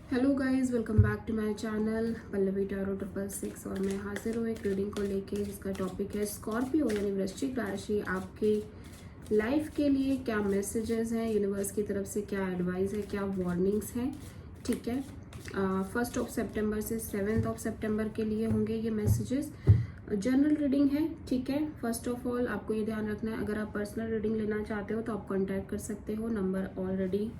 Hello guys, welcome back to my channel Pallavi tarot 666। और मैं हाजिर हूँ एक रीडिंग को लेके जिसका टॉपिक है स्कॉर्पियो यानी वृश्चिक राशि। आपके लाइफ के लिए क्या मैसेजेस हैं, यूनिवर्स की तरफ से क्या एडवाइस है, क्या वार्निंग्स हैं। ठीक है, 1 सितंबर से 7 सितंबर के लिए होंगे ये मैसेजेस। जनरल रीडिंग है। ठीक है, फर्स्ट ऑफ ऑल आपको ये ध्यान रखना है, अगर आप पर्सनल रीडिंग लेना चाहते हो तो आप कॉन्टैक्ट कर सकते हो। नंबर ऑलरेडी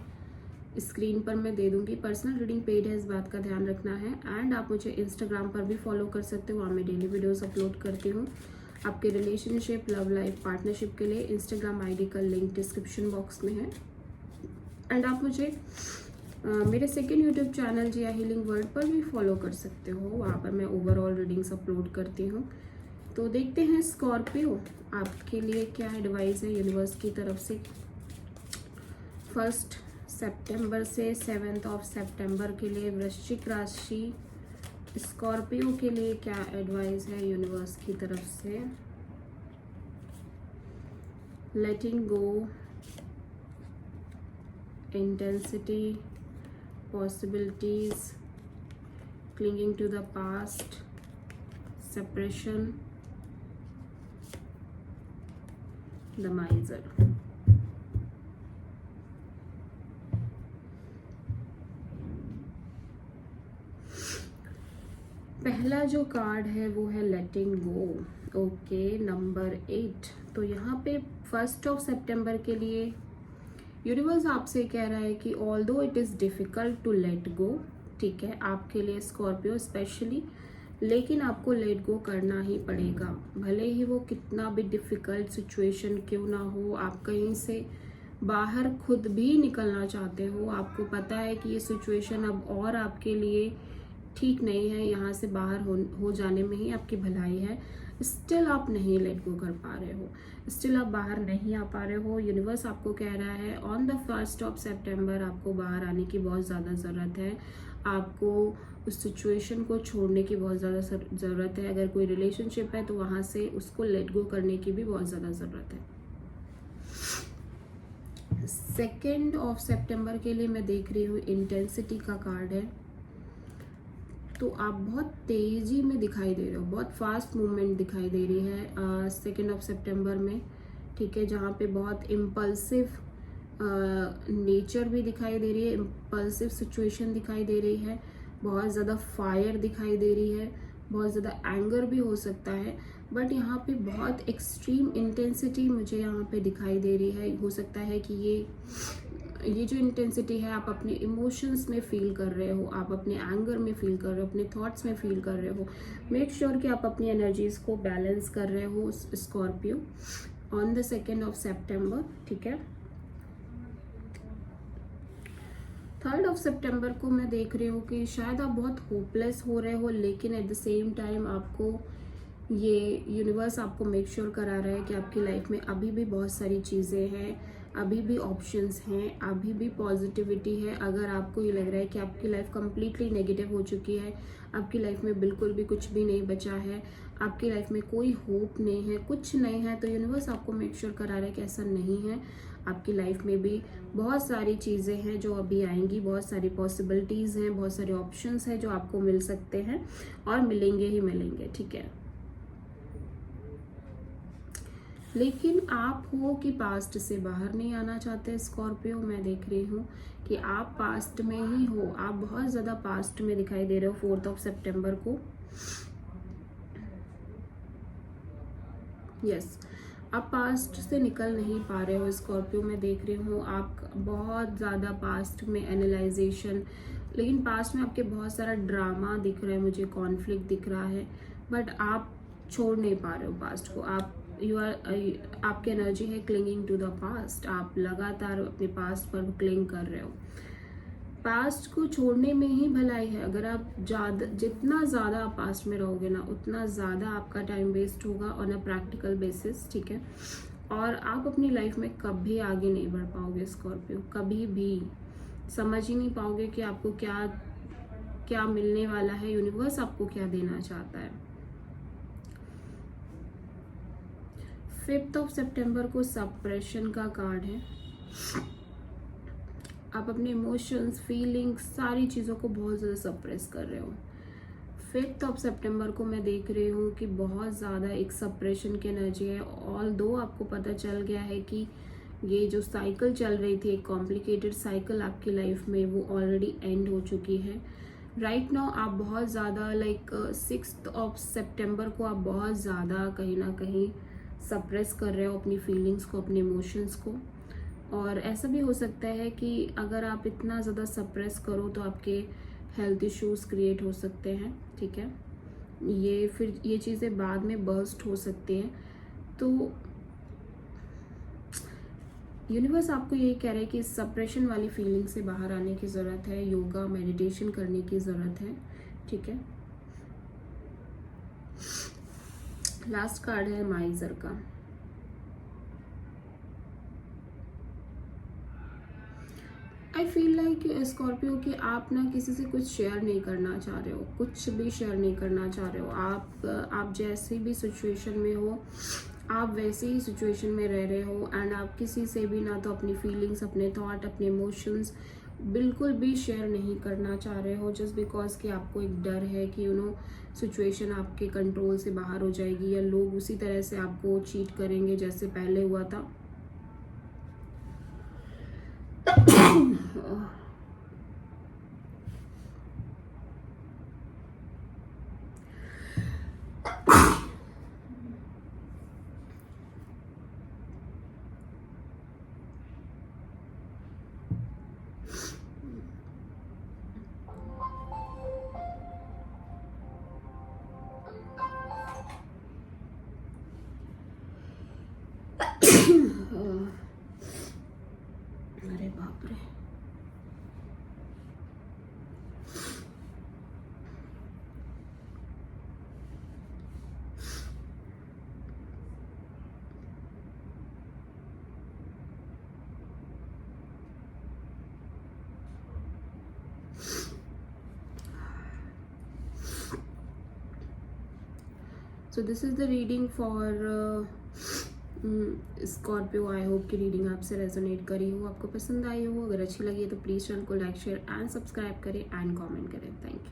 स्क्रीन पर मैं दे दूंगी। पर्सनल रीडिंग पेड है, इस बात का ध्यान रखना है। एंड आप मुझे इंस्टाग्राम पर भी फॉलो कर सकते हो, वहाँ मैं डेली वीडियोस अपलोड करती हूँ। आपके रिलेशनशिप, लव लाइफ, पार्टनरशिप के लिए इंस्टाग्राम आईडी का लिंक डिस्क्रिप्शन बॉक्स में है। एंड आप मुझे मेरे सेकेंड यूट्यूब चैनल जिया हीलिंग वर्ल्ड पर भी फॉलो कर सकते हो, वहाँ पर मैं ओवरऑल रीडिंग्स अपलोड करती हूँ। तो देखते हैं स्कॉर्पियो आपके लिए क्या एडवाइस है यूनिवर्स की तरफ से 1 सितंबर से 7 सितंबर के लिए। वृश्चिक राशि स्कॉर्पियो के लिए क्या एडवाइस है यूनिवर्स की तरफ से। Letting go, intensity, possibilities, clinging to the past, separation, the miser. पहला जो कार्ड है वो है लेटिंग गो। Okay, number 8। तो यहाँ पे 1 सितंबर के लिए यूनिवर्स आपसे कह रहा है कि although it is difficult to let go, ठीक है, आपके लिए स्कॉर्पियो स्पेशली, लेकिन आपको लेट गो करना ही पड़ेगा। भले ही वो कितना भी डिफ़िकल्ट सिचुएशन क्यों ना हो, आप कहीं से बाहर खुद भी निकलना चाहते हो, आपको पता है कि ये सिचुएशन अब और आपके लिए ठीक नहीं है, यहाँ से बाहर हो जाने में ही आपकी भलाई है, स्टिल आप नहीं लेट गो कर पा रहे हो, स्टिल आप बाहर नहीं आ पा रहे हो। यूनिवर्स आपको कह रहा है ऑन द 1 सितंबर आपको बाहर आने की बहुत ज़्यादा ज़रूरत है, आपको उस सिचुएशन को छोड़ने की बहुत ज़्यादा ज़रूरत है। अगर कोई रिलेशनशिप है तो वहाँ से उसको लेट गो करने की भी बहुत ज़्यादा ज़रूरत है। 2 सितंबर के लिए मैं देख रही हूँ इंटेंसिटी का कार्ड है। तो आप बहुत तेज़ी में दिखाई दे रहे हो, बहुत फास्ट मूवमेंट दिखाई दे रही है 2 सितंबर में। ठीक है, जहाँ पे बहुत इम्पल्सिव नेचर भी दिखाई दे रही है, इम्पल्सिव सिचुएशन दिखाई दे रही है, बहुत ज़्यादा फायर दिखाई दे रही है, बहुत ज़्यादा एंगर भी हो सकता है, बट यहाँ पे बहुत एक्सट्रीम इंटेंसिटी मुझे यहाँ पे दिखाई दे रही है। हो सकता है कि ये जो इंटेंसिटी है आप अपने इमोशंस में फील कर रहे हो, आप अपने एंगर में फील कर रहे हो, अपने थॉट्स में फील कर रहे हो। मेक श्योर कि आप अपनी एनर्जीज को बैलेंस कर रहे हो स्कॉर्पियो ऑन द 2 सितंबर। ठीक है, 3 सितंबर को मैं देख रही हूँ कि शायद आप बहुत होपलेस हो रहे हो, लेकिन एट द सेम टाइम आपको ये यूनिवर्स आपको मेक श्योर करा रहा है कि आपकी लाइफ में अभी भी बहुत सारी चीज़ें हैं, अभी भी ऑप्शंस हैं, अभी भी पॉजिटिविटी है। अगर आपको ये लग रहा है कि आपकी लाइफ कंप्लीटली नेगेटिव हो चुकी है, आपकी लाइफ में बिल्कुल भी कुछ भी नहीं बचा है, आपकी लाइफ में कोई होप नहीं है, कुछ नहीं है, तो यूनिवर्स आपको मेक श्योर करा रहा है कि ऐसा नहीं है। आपकी लाइफ में भी बहुत सारी चीज़ें हैं जो अभी आएंगी, बहुत सारी पॉसिबिलिटीज़ हैं, बहुत सारे ऑप्शंस हैं जो आपको मिल सकते हैं और मिलेंगे ही मिलेंगे। ठीक है, लेकिन आप हो कि पास्ट से बाहर नहीं आना चाहते स्कॉर्पियो। मैं देख रही हूँ कि आप पास्ट में ही हो, आप बहुत ज़्यादा पास्ट में दिखाई दे रहे हो 4 सितंबर को। यस, आप पास्ट से निकल नहीं पा रहे हो स्कॉर्पियो। मैं देख रही हूँ आप बहुत ज़्यादा पास्ट में एनालाइजेशन, लेकिन पास्ट में आपके बहुत सारा ड्रामा दिख रहा है, मुझे कॉन्फ्लिक्ट दिख रहा है, बट आप छोड़ नहीं पा रहे हो पास्ट को। आप आपकी एनर्जी है क्लिंगिंग टू द पास्ट, आप लगातार अपने पास्ट पर क्लिंग कर रहे हो। पास्ट को छोड़ने में ही भलाई है। अगर आप जितना ज़्यादा आप पास्ट में रहोगे ना, उतना ज़्यादा आपका टाइम वेस्ट होगा ऑन अ प्रैक्टिकल बेसिस। ठीक है, और आप अपनी लाइफ में कभी आगे नहीं बढ़ पाओगे स्कॉर्पियो, कभी भी समझ ही नहीं पाओगे कि आपको क्या क्या मिलने वाला है, यूनिवर्स आपको क्या देना चाहता है। 5 सितंबर को सप्रेशन का कार्ड है। आप अपने इमोशंस, फीलिंग्स, सारी चीज़ों को बहुत ज़्यादा सप्रेस कर रहे हो। 5 ऑफ सितंबर को मैं देख रही हूँ कि बहुत ज़्यादा एक सप्रेशन की एनर्जी है। ऑल दो आपको पता चल गया है कि ये जो साइकिल चल रही थी, एक कॉम्प्लिकेटेड साइकिल आपकी लाइफ में, वो ऑलरेडी एंड हो चुकी है। राइट नाउ आप बहुत ज़्यादा 6 ऑफ सितंबर को आप बहुत ज़्यादा कहीं ना कहीं सप्रेस कर रहे हो अपनी फीलिंग्स को, अपने इमोशंस को। और ऐसा भी हो सकता है कि अगर आप इतना ज़्यादा सप्रेस करो तो आपके हेल्थ इश्यूज़ क्रिएट हो सकते हैं, ठीक है। ये चीज़ें बाद में बर्स्ट हो सकती हैं। तो यूनिवर्स आपको यही कह रहा है कि इस सप्रेशन वाली फीलिंग से बाहर आने की ज़रूरत है, योगा मेडिटेशन करने की ज़रूरत है, ठीक है। लास्ट कार्ड है माइजर का। आई फील लाइक स्कॉर्पियो कि आप ना किसी से कुछ शेयर नहीं करना चाह रहे हो, कुछ भी शेयर नहीं करना चाह रहे हो। आप जैसी भी सिचुएशन में हो, आप वैसे ही सिचुएशन में रह रहे हो एंड आप किसी से भी ना तो अपनी फीलिंग्स, अपने थॉट, अपने इमोशंस बिल्कुल भी शेयर नहीं करना चाह रहे हो, जस्ट बिकॉज कि आपको एक डर है कि सिचुएशन आपके कंट्रोल से बाहर हो जाएगी या लोग उसी तरह से आपको चीट करेंगे जैसे पहले हुआ था। अरे बाप रे। So this is the reading for Scorpio. I hope कि रीडिंग आपसे रेजोनेट करी हो, आपको पसंद आई हो। अगर अच्छी लगी है तो प्लीज़ चैनल को लाइक, शेयर एंड सब्सक्राइब करें एंड कमेंट करें। Thank you.